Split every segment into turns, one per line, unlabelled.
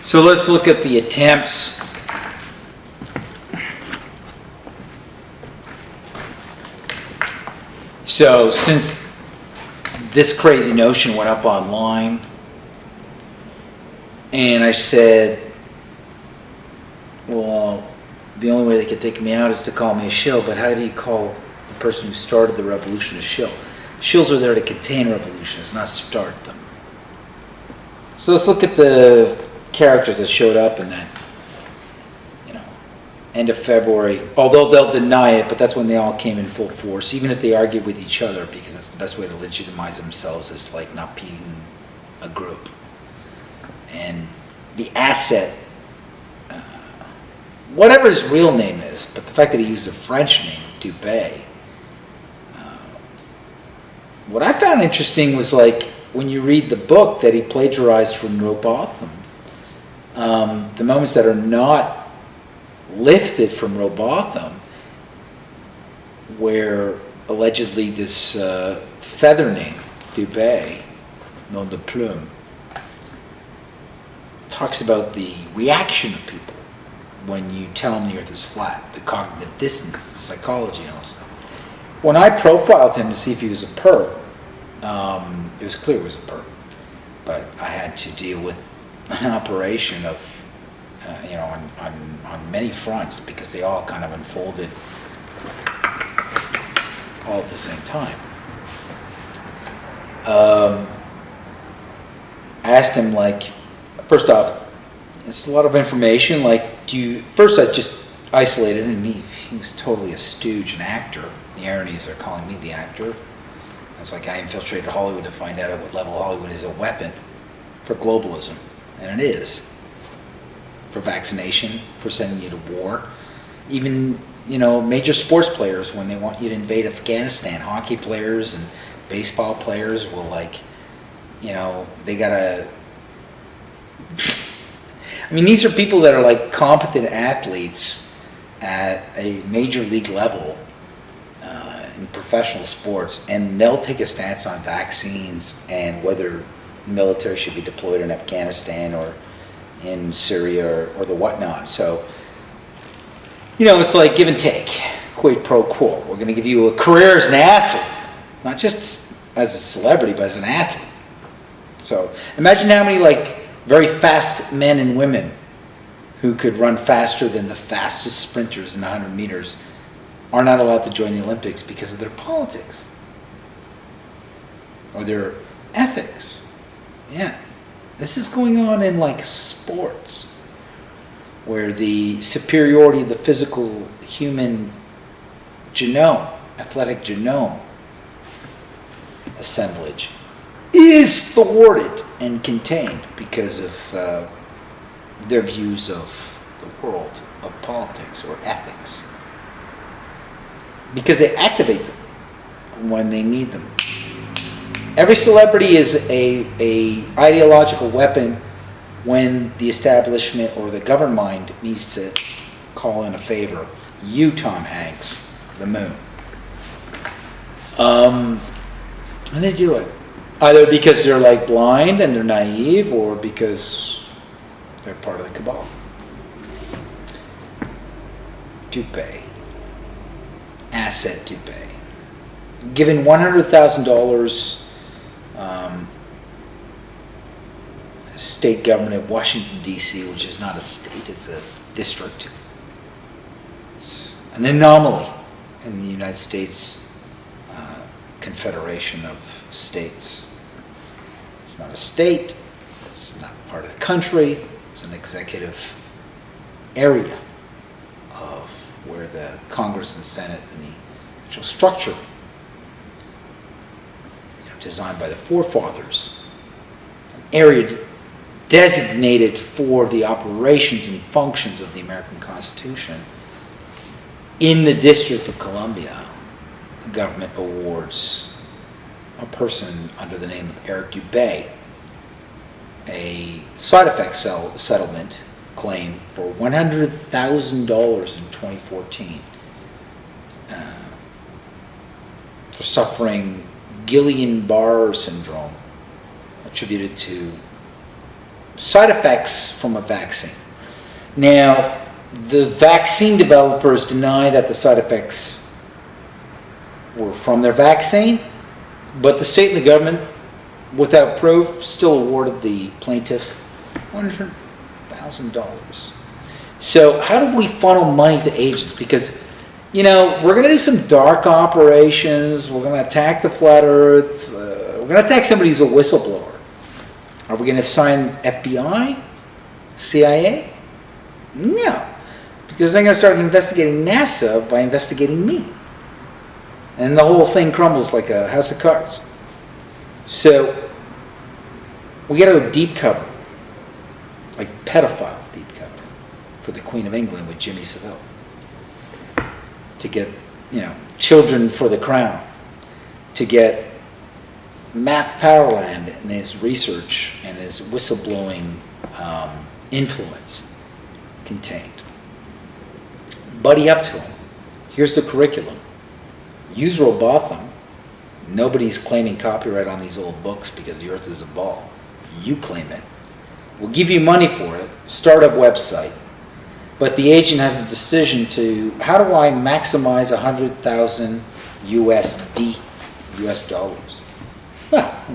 So let's look at the attempts. So since this crazy notion went up online, and I said, well, the only way they could take me out is to call me a shill, but how do you call the person who started the revolution a shill? Shills are there to contain revolutions, not start them. So let's look at the characters that showed up in that, end of February. Although they'll deny it, but that's when they all came in full force, even if they argued with each other, because that's the best way to legitimize themselves, is like not being a group. And the asset, whatever his real name is, but the fact that he used a French name, Dubay, what I found interesting was like when you read the book that he plagiarized from Robotham, the moments that are not lifted from Robotham, where allegedly this feather name, Dubay, nom de plume, talks about the reaction of people when you tell them the earth is flat, the cognitive dissonance, the psychology and all that stuff. When I profiled him to see if he was a perp, it was clear he was a perp, but I had to deal with an operation of, on many fronts, because they all kind of unfolded all at the same time. I asked him, like, first off, it's a lot of information, like, first I just isolated him, and he was totally a stooge, an actor. The irony is they're calling me the actor. I was like, I infiltrated Hollywood to find out at what level Hollywood is a weapon for globalism, and it is. For vaccination, for sending you to war. Even, major sports players, when they want you to invade Afghanistan, hockey players and baseball players will, like, they gotta... I mean, these are people that are like competent athletes at a major league level in professional sports, and they'll take a stance on vaccines and whether the military should be deployed in Afghanistan or in Syria or the whatnot. So, it's like give and take, quid pro quo. We're going to give you a career as an athlete, not just as a celebrity, but as an athlete. So imagine how many very fast men and women who could run faster than the fastest sprinters in 100 meters are not allowed to join the Olympics because of their politics or their ethics. Yeah. This is going on in sports, where the superiority of the physical human genome, athletic genome assemblage, is thwarted and contained because of their views of the world, of politics or ethics. Because they activate them when they need them. Every celebrity is a ideological weapon when the establishment or the government mind needs to call in a favor. You, Tom Hanks, the moon. And they do it. Either because they're blind and they're naive, or because they're part of the cabal. Dubay. Asset Dubay. Given $100,000, state government of Washington, D.C., which is not a state, it's a district. It's an anomaly in the United States Confederation of States. It's not a state, it's not part of the country, it's an executive area of where the Congress and Senate and the actual structure designed by the forefathers, an area designated for the operations and functions of the American Constitution. In the District of Columbia, the government awards a person under the name of Eric Dubay a side effect settlement claim for $100,000 in 2014 for suffering Guillain-Barré syndrome attributed to side effects from a vaccine. Now, the vaccine developers deny that the side effects were from their vaccine, but the state and the government, without proof, still awarded the plaintiff $100,000. So how do we funnel money to agents? Because, we're going to do some dark operations. We're going to attack the flat earth. We're going to attack somebody who's a whistleblower. Are we going to sign FBI? CIA? No. Because they're going to start investigating NASA by investigating me. And the whole thing crumbles like a house of cards. So we got to go deep cover. Like pedophile deep cover. For the Queen of England with Jimmy Savile. To get, children for the crown. To get Math Powerland and his research and his whistleblowing influence contained. Buddy up to him. Here's the curriculum. Use Robotham. Nobody's claiming copyright on these old books because the earth is a ball. You claim it. We'll give you money for it. Startup website. But the agent has a decision to, how do I maximize 100,000 US dollars? Well,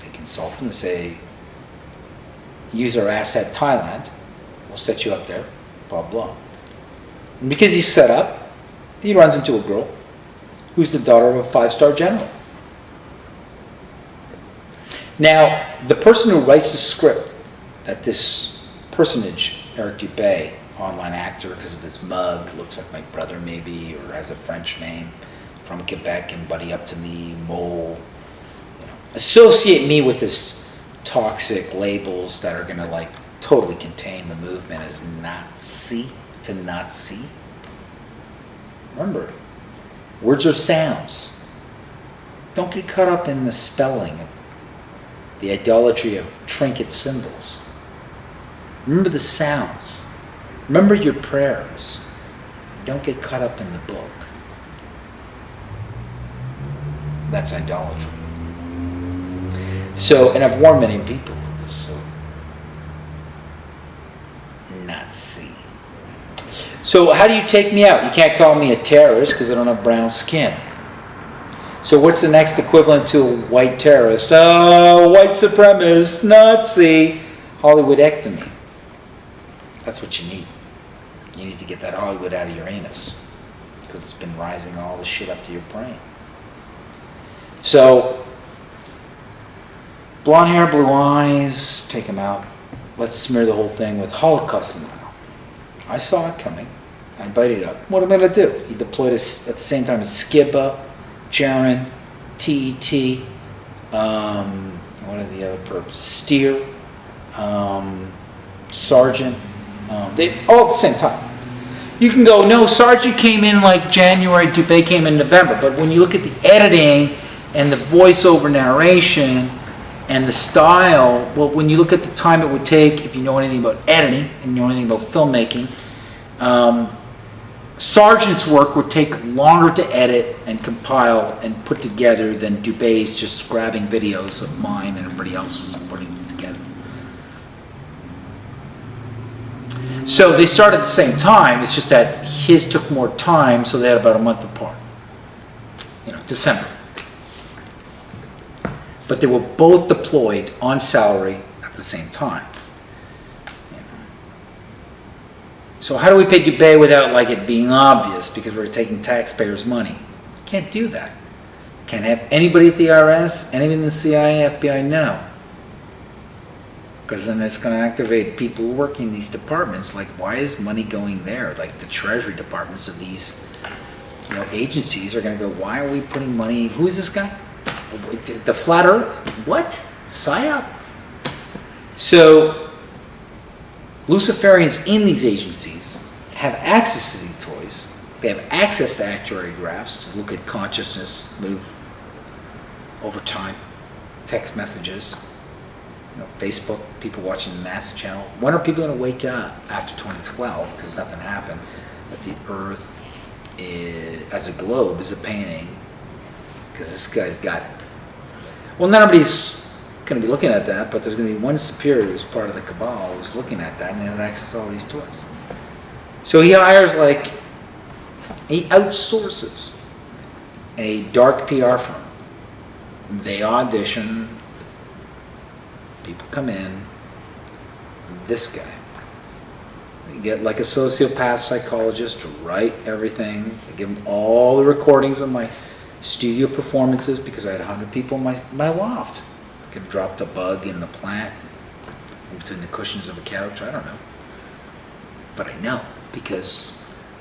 they consult them and say, use our asset Thailand. We'll set you up there. Blah, blah. And because he's set up, he runs into a girl who's the daughter of a 5-star general. Now, the person who writes the script that this personage, Eric Dubay, online actor because of his mug, looks like my brother maybe, or has a French name, from Quebec and buddy up to me, mole, associate me with this toxic labels that are going to totally contain the movement as Nazi to Nazi. Remember, words are sounds. Don't get caught up in the spelling of the idolatry of trinket symbols. Remember the sounds. Remember your prayers. Don't get caught up in the book. That's idolatry. So, and I've warned many people of this, so Nazi. So how do you take me out? You can't call me a terrorist because I don't have brown skin. So what's the next equivalent to a white terrorist? Oh, white supremacist, Nazi, Hollywoodectomy. That's what you need. You need to get that Hollywood out of your anus because it's been rising all the shit up to your brain. So, blonde hair, blue eyes, take them out. Let's smear the whole thing with Holocaust symbol. I saw it coming. I invited it up. What am I going to do? He deployed us at the same time as Skibba, Jaren, TET, what are the other perps? Steer, Sergeant. They all at the same time. You can go, no, Sergeant came in like January, Dubay came in November. But when you look at the editing and the voiceover narration and the style, well, when you look at the time it would take, if you know anything about editing and you know anything about filmmaking, Sergeant's work would take longer to edit and compile and put together than Dubay's just grabbing videos of mine and everybody else's and putting them together. So they started at the same time, it's just that his took more time, so they had about a month apart. December. But they were both deployed on salary at the same time. So how do we pay Dubay without it being obvious because we're taking taxpayers' money? Can't do that. Can't have anybody at the IRS, anybody in the CIA, FBI know. Because then it's going to activate people who work in these departments. Why is money going there? The treasury departments of these, agencies are going to go, why are we putting money? Who's this guy? The flat earth? What? PSYOP? So, Luciferians in these agencies have access to these toys. They have access to actuary graphs to look at consciousness move over time, text messages, Facebook, people watching the NASA channel. When are people going to wake up after 2012? Because nothing happened. That the Earth as a globe is a painting. Because this guy's got it. Well, nobody's going to be looking at that, but there's going to be one superior who's part of the cabal who's looking at that and has access to all these toys. So he outsources a dark PR firm. They audition, people come in, this guy. They get like a sociopath psychologist to write everything. They give him all the recordings of my studio performances because I had 100 people in my loft. Could have dropped a bug in the plant, in between the cushions of a couch, I don't know. But I know, because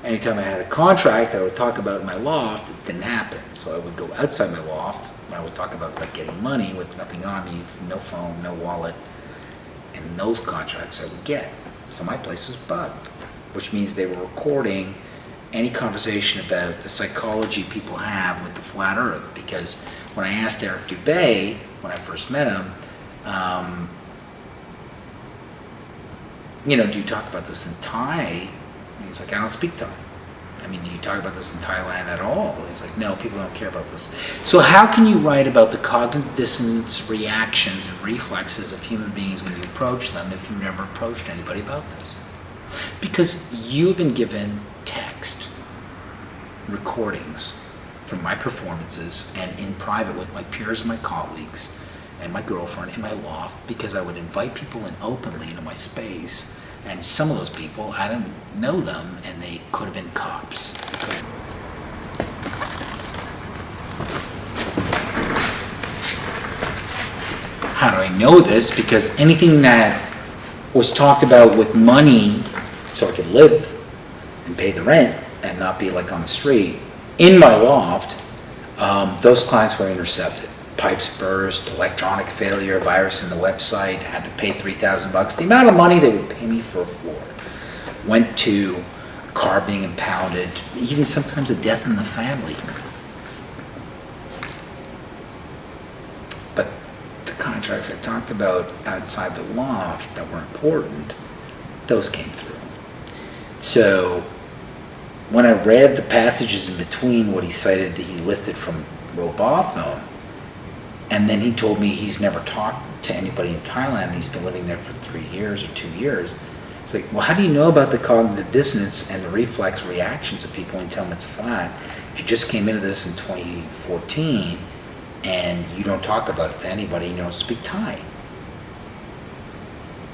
anytime I had a contract I would talk about in my loft, it didn't happen. So I would go outside my loft, and I would talk about like getting money with nothing on me, no phone, no wallet, and those contracts I would get. So my place was bugged, which means they were recording any conversation about the psychology people have with the flat earth. Because when I asked Eric Dubay, when I first met him, do you talk about this in Thai? And he's like, I don't speak Thai. I mean, do you talk about this in Thailand at all? He's like, no, people don't care about this. So how can you write about the cognitive dissonance reactions and reflexes of human beings when you approach them if you've never approached anybody about this? Because you've been given text recordings from my performances and in private with my peers and my colleagues and my girlfriend in my loft, because I would invite people in openly into my space. And some of those people, I didn't know them, and they could have been cops. How do I know this? Because anything that was talked about with money, so I could live and pay the rent and not be like on the street, in my loft, those clients were intercepted. Pipes burst, electronic failure, virus in the website, had to pay $3,000. The amount of money they would pay me for a floor went to car being impounded, even sometimes a death in the family. But the contracts I talked about outside the loft that were important, those came through. So when I read the passages in between what he cited that he lifted from Robotham, and then he told me he's never talked to anybody in Thailand, and he's been living there for 3 years or 2 years. It's like, well, how do you know about the cognitive dissonance and the reflex reactions of people when you tell them it's flat? If you just came into this in 2014 and you don't talk about it to anybody, you don't speak Thai,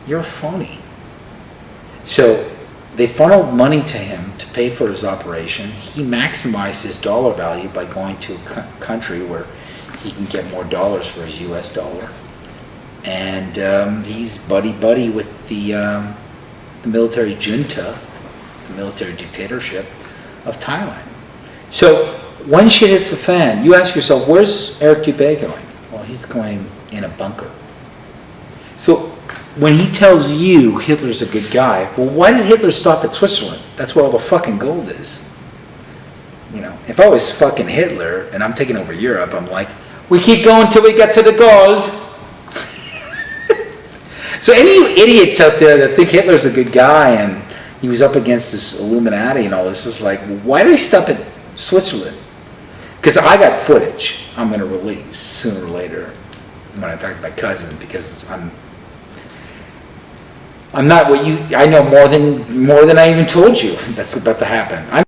you're a phony. So they funneled money to him to pay for his operation. He maximized his dollar value by going to a country where he can get more dollars for his US dollar. And he's buddy-buddy with the military junta, the military dictatorship of Thailand. So when shit hits the fan, you ask yourself, where's Eric Dubay going? Well, he's going in a bunker. So when he tells you Hitler's a good guy, well, why did Hitler stop at Switzerland? That's where all the fucking gold is. If I was fucking Hitler and I'm taking over Europe, I'm like, we keep going till we get to the gold. So any idiots out there that think Hitler's a good guy and he was up against this Illuminati and all this, is like, why did he stop at Switzerland? Because I got footage I'm going to release sooner or later when I talk to my cousin, because I'm not what you, I know more than I even told you that's about to happen.